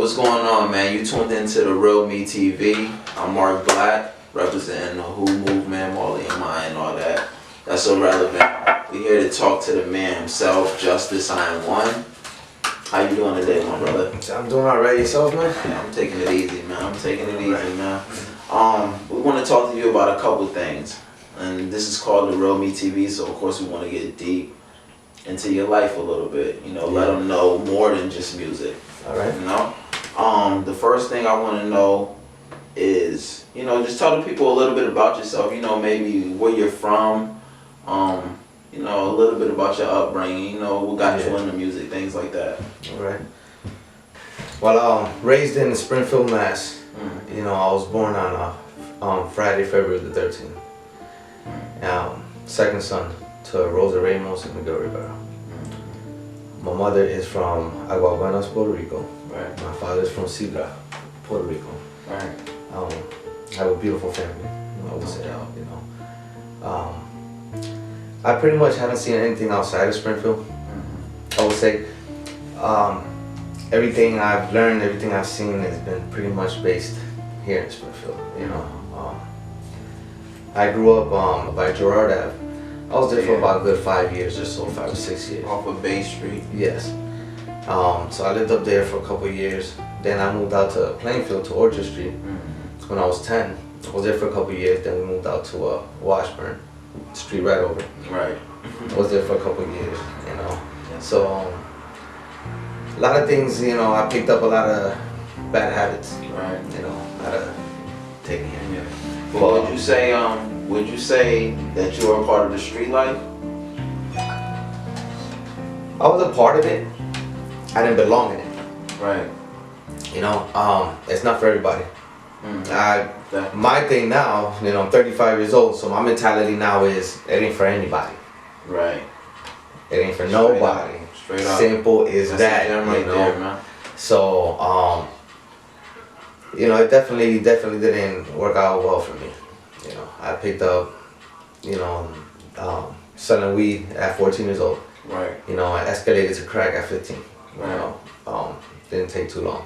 What's going on, man? You tuned into the Real Me TV. I'm marc-black, representing the Who movement, Marley and Mine, and all that. That's irrelevant. We're here to talk to the man himself, Justice I Am One. How you doing today, my brother? I'm doing alright. Yourself, man? Yeah, I'm taking it easy, man. Man. We want to talk to you about a couple things. And this is called the Real Me TV, so of course we want to get deep into your life a little bit. You know, let them know more than just music. Alright. You know? The first thing I want to know is, you know, just tell the people a little bit about yourself. You know, maybe where you're from. You know, a little bit about your upbringing. You know, what got you into music, things like that. Alright. Well, raised in Springfield, Mass. You know, I was born on Friday, February the 13th. Second son to Rosa Ramos and Miguel Rivera. My mother is from Aguabuenas, Puerto Rico. Right. My father is from Sidra, Puerto Rico. Right. I have a beautiful family. I would say, doubt. you know. I pretty much haven't seen anything outside of Springfield. I would say everything I've learned, everything I've seen has been pretty much based here in Springfield. You know, I grew up by Girard Ave. I was there for about a good 5 years or so, 5 or 6 years. Off of Bay Street. Yes. So I lived up there for a couple of years. Then I moved out to Plainfield, to Orchard Street, when I was 10. I was there for a couple of years. Then we moved out to Washburn Street, right over. Right. I was there for a couple of years, you know. So a lot of things, you know, I picked up a lot of bad habits. Right. You know, how to take care. Yeah. But would you say that you are a part of the street life? I was a part of it. I didn't belong in it. Right. You know, it's not for everybody. My thing now, you know, I'm 35 years old, so my mentality now is it ain't for anybody. Right. It ain't for nobody. Straight up. Simple as that. Right, you know. there, man. So, you know, it definitely didn't work out well for me. You know, I picked up, you know, selling weed at 14 years old. Right. You know, I escalated to crack at 15. Right. You know, didn't take too long.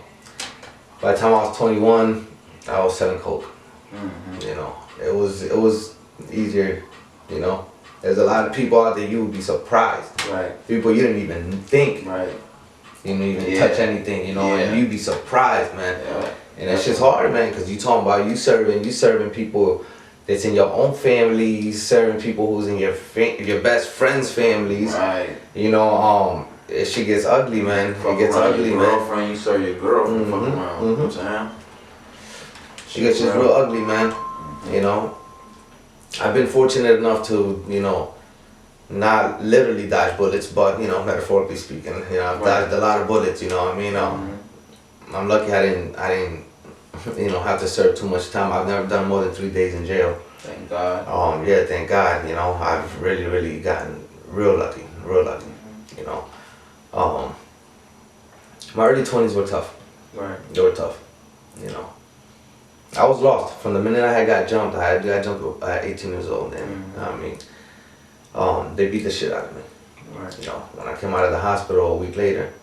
By the time I was 21, I was selling coke. You know, it was easier. You know, there's a lot of people out there you would be surprised. Right. People you didn't even think. Right. You didn't even touch anything. You know, and you'd be surprised, man. Yeah. And that shit's hard, man, because you talking about you serving people that's in your own family, serving people who's in your best friends' families. Right. You know, it shit gets ugly, man. It gets ugly, your man. Girlfriend, you serve your girlfriend. Fuck around. You know what I'm saying? It gets just real ugly, man. You know, I've been fortunate enough to, you know, not literally dodge bullets, but you know, metaphorically speaking, you know, I've dodged a lot of bullets. You know what I mean? I'm lucky I didn't, you know, have to serve too much time. I've never done more than 3 days in jail. Thank God. Yeah, thank God. You know, I've really gotten real lucky. You know, my early 20s were tough. Right. They were tough. You know, I was lost from the minute I got jumped. I got jumped at 18 years old, and I mean, they beat the shit out of me. Right. You know, when I came out of the hospital a week later,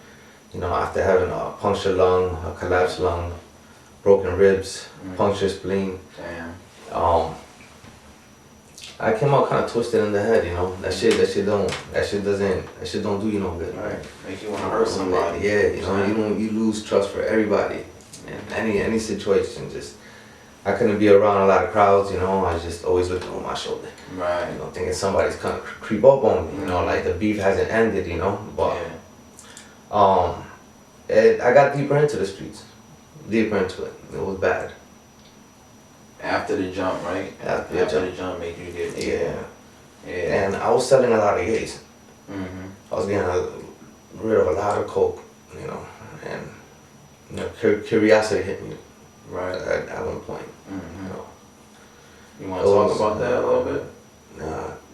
you know, after having a punctured lung, a collapsed lung, broken ribs, punctured spleen. Damn. I came out kind of twisted in the head, you know. That shit don't do you no good. Right. Make you want to hurt somebody. Yeah, you know, you lose trust for everybody. In any situation, just I couldn't be around a lot of crowds, you know. I just always looking over my shoulder. Right. You know, thinking somebody's kind of creep up on me, you know, like the beef hasn't ended, you know. But I got deeper into the streets. Deeper into it. It was bad. After the jump, right? After the jump made you get Yeah. And I was selling a lot of gays. I was getting rid of a lot of coke, you know, and you know, curiosity hit me. Right. At one point. You know. You want to talk about that a little bit?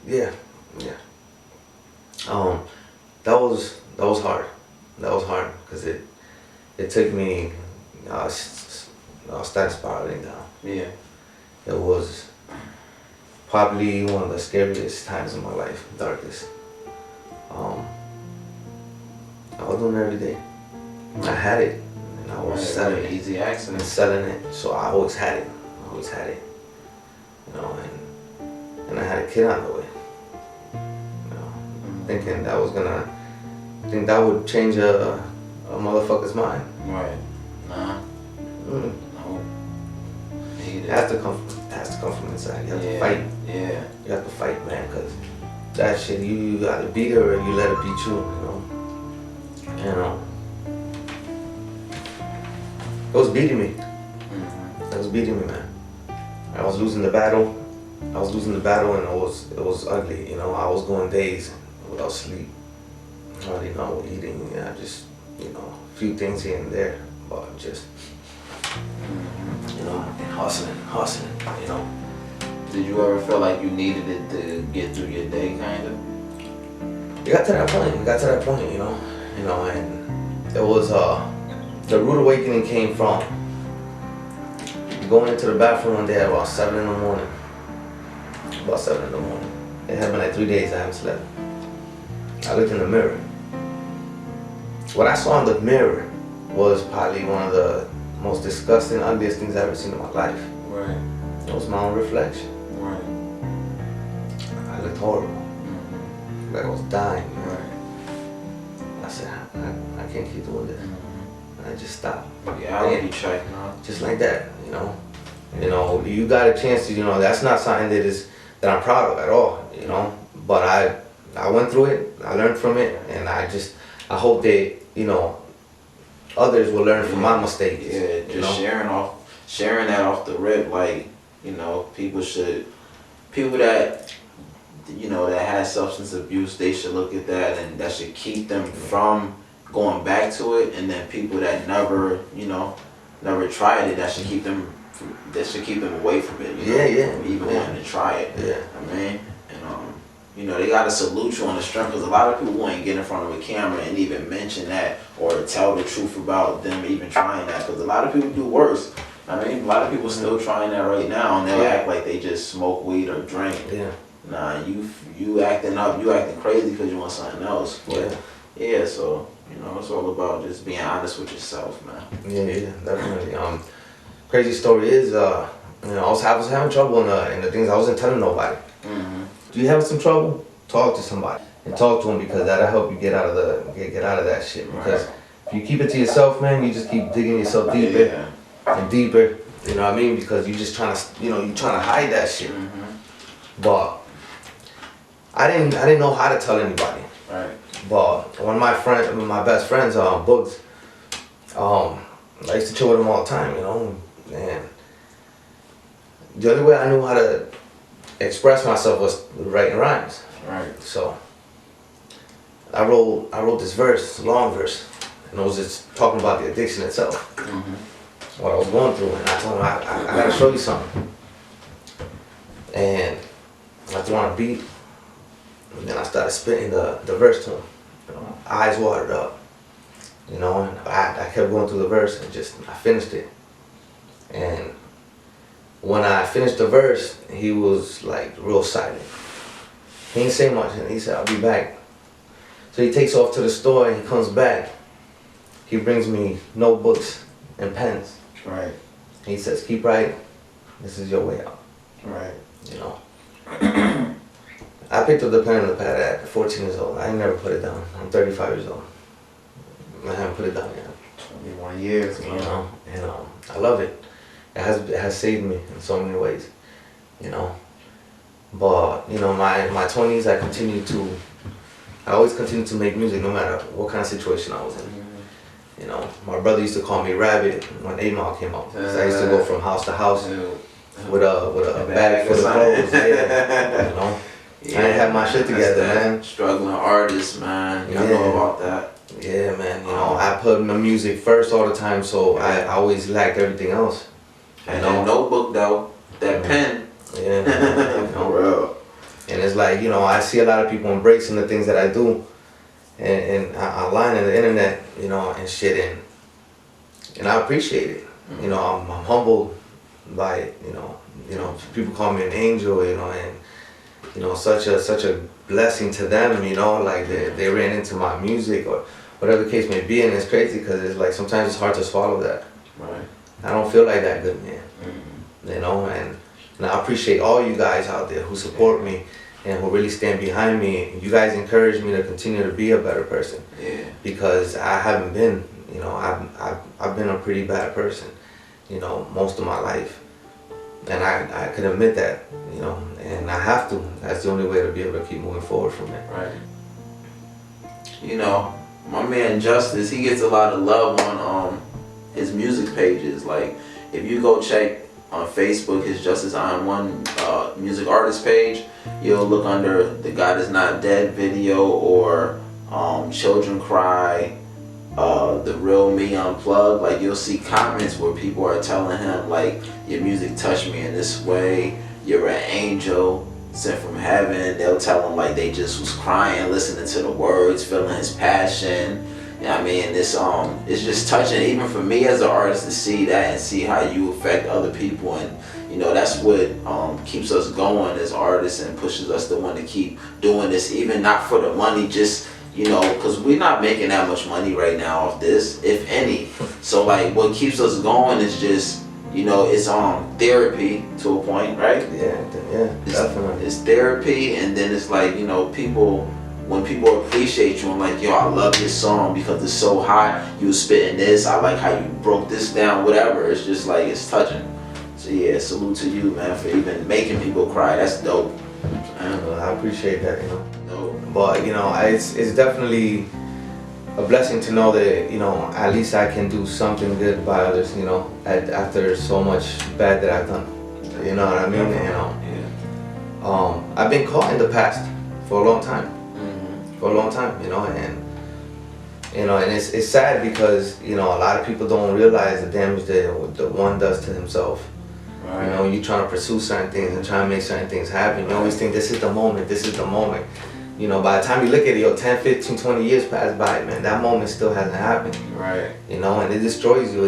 Yeah. That was hard. That was hard because it took me. I started spiraling down. Yeah. It was probably one of the scariest times in my life, darkest. I was doing it every day. I had it. and I was selling it. Easy access. And selling it, so I always had it. You know, and I had a kid on the way. You know, thinking that was gonna, think that would change a motherfucker's mind. Right. Nah. No. It has to come from inside. You have to fight. Yeah. You have to fight, man, because that shit, you gotta beat her or you let her beat you, you know. It was beating me. It was beating me, man. I was losing the battle. And it was ugly, you know. I was going days without sleep. Hardly not eating. I just, you know, a few things here and there, but just, you know, and hustling, you know. Did you ever feel like you needed it to get through your day, kind of? We got to that point, you know, and it was, the rude awakening came from going into the bathroom one day at about 7 in the morning. It had been like 3 days I haven't slept. I looked in the mirror. What I saw in the mirror was probably one of the most disgusting, ugliest things I've ever seen in my life. Right. It was my own reflection. Right. I looked horrible. Like I was dying. Right. I said, I can't keep doing this. And I just stopped. Reality check, man. Just like that, you know. You know, you got a chance to, you know, that's not something that I'm proud of at all, you know. But I went through it, I learned from it, and I hope that, you know, others will learn from my mistakes. Yeah, just sharing that off the rip, like, you know, people that, you know, that has substance abuse, they should look at that, and that should keep them from going back to it. And then people that never tried it, that should keep them away from it. You know? Even wanting to try it. Yeah. I mean, and you know, they gotta salute you on the strength, because a lot of people won't get in front of a camera and even mention that or tell the truth about them even trying that, because a lot of people do worse. I mean, a lot of people still trying that right now, and they act like they just smoke weed or drink. Yeah. Nah, you acting crazy because you want something else. But yeah, so you know, it's all about just being honest with yourself, man. Yeah, definitely. Crazy story is, you know, I was having trouble in the things I wasn't telling nobody. Do you having some trouble? Talk to somebody and talk to them, because that'll help you get out of that shit. Because if you keep it to yourself, man, you just keep digging yourself deeper and deeper. You know what I mean? Because you're just trying to, you know, you're trying to hide that shit. But I didn't know how to tell anybody. Right. But one of my best friends, Boogs, I used to chill with him all the time, you know, and the only way I knew how to express myself was writing rhymes. Right. So I wrote this verse, long verse, and it was just talking about the addiction itself, what I was going through, and I told him, I gotta show you something. And I threw on a beat, and then I started spitting the verse to him. You know, eyes watered up, you know, and I kept going through the verse, and I finished it. And when I finished the verse, he was like real silent. He didn't say much, and he said, I'll be back. So he takes off to the store, and he comes back. He brings me notebooks and pens. Right. And he says, keep writing. This is your way out. Right. You know. I picked up the pen and the pad at 14 years old. I ain't never put it down. I'm 35 years old. I haven't put it down yet. 21 years, you know, and I love it. It has saved me in so many ways, you know. But you know, my 20s, I always continued to make music, no matter what kind of situation I was in. You know, my brother used to call me Rabbit when 8 Mile came out. So I used to go from house to house with a bag full of clothes. You know. Yeah, I didn't have my shit together, man. Struggling artist, man. I know about that. Yeah, man. You know, I put my music first all the time, so I always lacked everything else. And that notebook, though, that pen. Yeah, man. You know, real. And it's like, you know, I see a lot of people embracing the things that I do, and online and the internet, you know, and shit, and I appreciate it. You know, I'm humbled by it. You know, people call me an angel. You know, and you know, such a blessing to them, you know, like they ran into my music or whatever the case may be. And it's crazy because it's like sometimes it's hard to swallow that. Right. I don't feel like that good man, Mm-hmm. you know. And I appreciate all you guys out there who support me and who really stand behind me. You guys encourage me to continue to be a better person. Yeah. Because I haven't been, you know, I've been a pretty bad person, you know, most of my life. And I can admit that, you know, and I have to. That's the only way to be able to keep moving forward from it. Right. You know, my man Justice, he gets a lot of love on his music pages. Like, if you go check on Facebook his Justice I Am One music artist page, you'll look under the God Is Not Dead video or Children Cry, the Real Me Unplugged. Like, you'll see comments where people are telling him like, your music touched me in this way, you're an angel sent from heaven. They'll tell him like they just was crying listening to the words, feeling his passion. You know what I mean? It's just touching even for me as an artist to see that and see how you affect other people. And you know, that's what keeps us going as artists and pushes us to want to keep doing this, even not for the money, just, you know, because we're not making that much money right now off this, if any. So like, what keeps us going is just, you know, it's therapy to a point, right? Yeah, definitely. It's therapy, and then it's like, you know, when people appreciate you and like, yo, I love this song because it's so hot, you was spitting this, I like how you broke this down, whatever. It's just like, it's touching. So yeah, salute to you, man, for even making people cry. That's dope. I appreciate that, you know. Dope. But you know, it's definitely a blessing to know that, you know, at least I can do something good by others, you know, after so much bad that I've done. You know what I mean? You know, Yeah. I've been caught in the past for a long time. Mm-hmm. For a long time, you know, and it's sad because, you know, a lot of people don't realize the damage that the one does to himself. Right. You know, you trying to pursue certain things and try to make certain things happen. You always think this is the moment, this is the moment. You know, by the time you look at it, yo, 10, 15, 20 years pass by, man, that moment still hasn't happened. Right. You know, and it destroys you,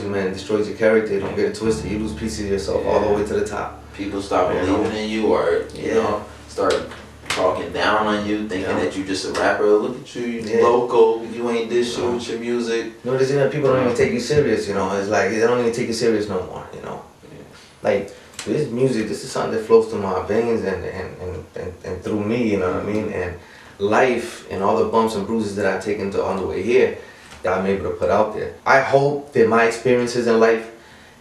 man, it destroys your character. Don't get it twisted, you lose pieces of yourself all the way to the top. People stop believing in you, or, you know, start talking down on you, thinking that you just a rapper. Look at you, you local, you ain't this shit with your music. You know, there's even people don't even take you serious, you know. It's like, they don't even take you serious no more, you know. Like, this music, this is something that flows through my veins and through me, you know what I mean? And life and all the bumps and bruises that I've taken on the way here, that I'm able to put out there. I hope that my experiences in life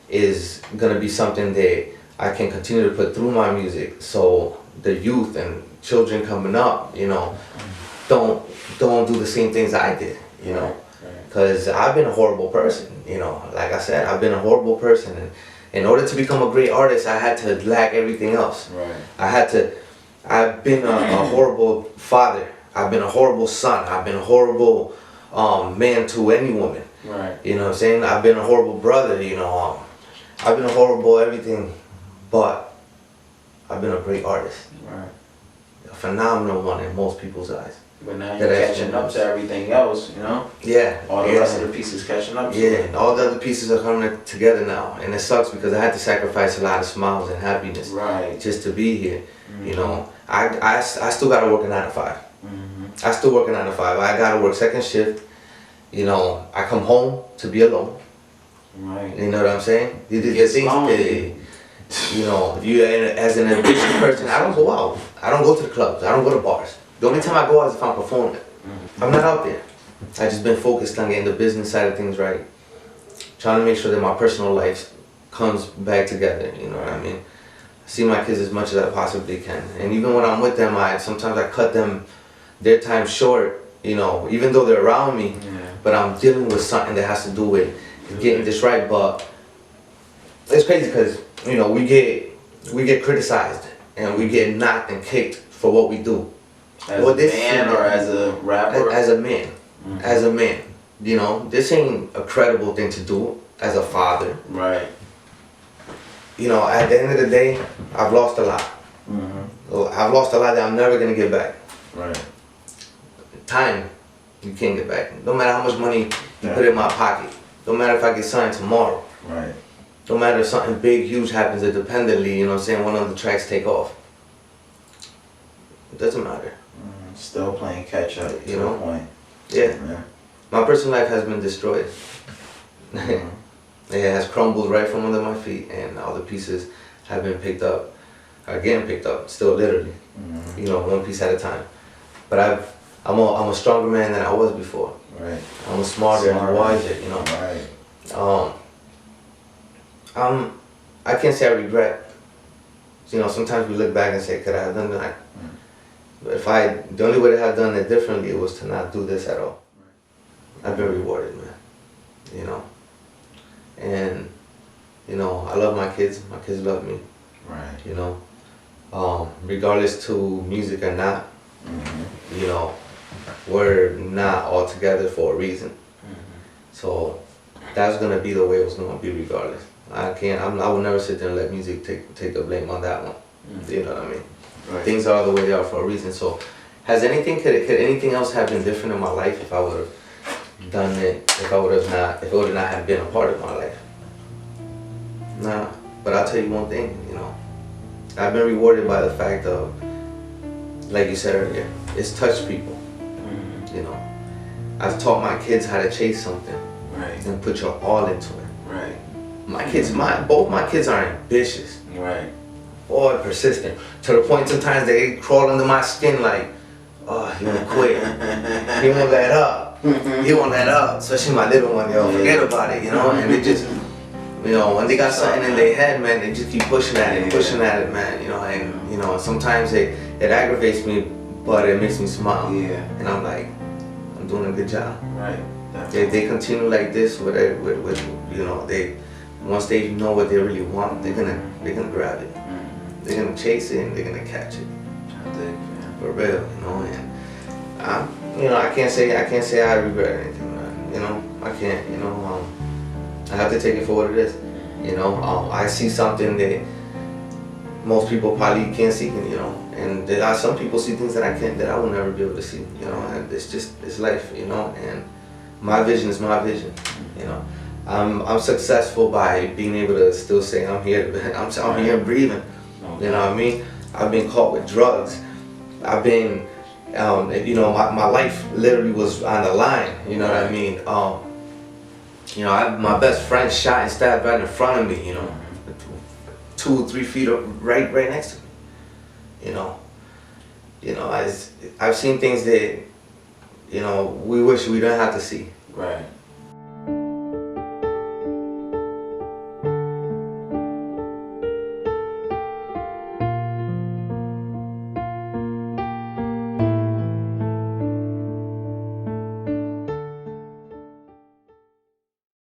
is gonna be something that I can continue to put through my music, so the youth and children coming up, you know, don't do the same things I did, you know? Because I've been a horrible person, you know? Like I said, I've been a horrible person, and in order to become a great artist, I had to lack everything else. Right. I've been a horrible father. I've been a horrible son. I've been a horrible man to any woman. Right. You know what I'm saying? I've been a horrible brother, you know. I've been a horrible everything, but I've been a great artist. Right. A phenomenal one in most people's eyes. But now you're catching up to everything else, you know? Yeah. All the rest of the pieces catching up to Yeah, and all the other pieces are coming together now. And it sucks because I had to sacrifice a lot of smiles and happiness just to be here. Mm-hmm. You know, I still got to work a 9 to 5. Mm-hmm. I still work a 9 to 5. I got to work second shift. You know, I come home to be alone. Right. You know what I'm saying? You know, as an ambitious person, I don't go out. I don't go to the clubs. I don't go to bars. The only time I go out is if I'm performing. Mm-hmm. I'm not out there. I just been focused on getting the business side of things right. Trying to make sure that my personal life comes back together, you know what I mean? I see my kids as much as I possibly can. And even when I'm with them, sometimes I cut their time short, you know, even though they're around me, but I'm dealing with something that has to do with getting this right. But it's crazy because, you know, we get criticized and we get knocked and kicked for what we do. As a man or as a rapper? As a man. Mm-hmm. As a man. You know, this ain't a credible thing to do as a father. Right. You know, at the end of the day, I've lost a lot. Mm-hmm. I've lost a lot that I'm never gonna get back. Right. Time, you can't get back. No matter how much money you put in my pocket. No matter if I get signed tomorrow. Right. No matter if something big, huge happens independently, you know what I'm saying, one of the tracks take off. It doesn't matter. Still playing catch up, you know? Point. Yeah. my personal life has been destroyed. Mhm. It has crumbled right from under my feet, and all the pieces have been picked up, are getting picked up, still literally, Mhm. you know, one piece at a time. But I'm a stronger man than I was before. Right. I'm a smarter and wiser, you know. Right. I can't say I regret. You know, sometimes we look back and say, could I have done that? But the only way to have done it differently was to not do this at all. I've been rewarded, man. You know. And, you know, I love my kids. My kids love me. Right. You know. Regardless to music or not, Mhm. you know, we're not all together for a reason. So that's gonna be the way it's gonna be regardless. I will never sit there and let music take the blame on that one. You know what I mean? Right. Things are the way they are for a reason. So could anything else have been different in my life if I would have done it, if it would not have been a part of my life? Nah. But I'll tell you one thing, you know. I've been rewarded by the fact of, like you said earlier, it's touched people. You know. I've taught my kids how to chase something. Right. And put your all into it. Right. Both my kids are ambitious. Right. Or persistent. To the point sometimes they crawl under my skin like, oh, he won't quit. He won't let up. He won't let up. Especially my little one, yo, forget about it, you know? And they just, you know, when they got something in their head, man, they just keep pushing at it, man, you know, and, you know, sometimes it aggravates me, but it makes me smile. Yeah. And I'm like, I'm doing a good job. Right. They continue like this with you know, once they know what they really want, they're gonna grab it. They're gonna chase it and they're gonna catch it. I dig, man. For real, you know, and you know, I can't say I regret anything, man. You know, I can't, you know, I have to take it for what it is. You know, I see something that most people probably can't see, you know, and there are some people see things that I will never be able to see, you know, and it's life, you know, and my vision is my vision, you know. I'm successful by being able to still say I'm here, I'm here breathing, you know what I mean? I've been caught with drugs. I've been, you know, my life literally was on the line, you know what I mean? You know, my best friend shot and stabbed right in front of me, you know, 2 or 3 feet up, right next to me, you know. You know, I've seen things that, you know, we wish we didn't have to see. Right.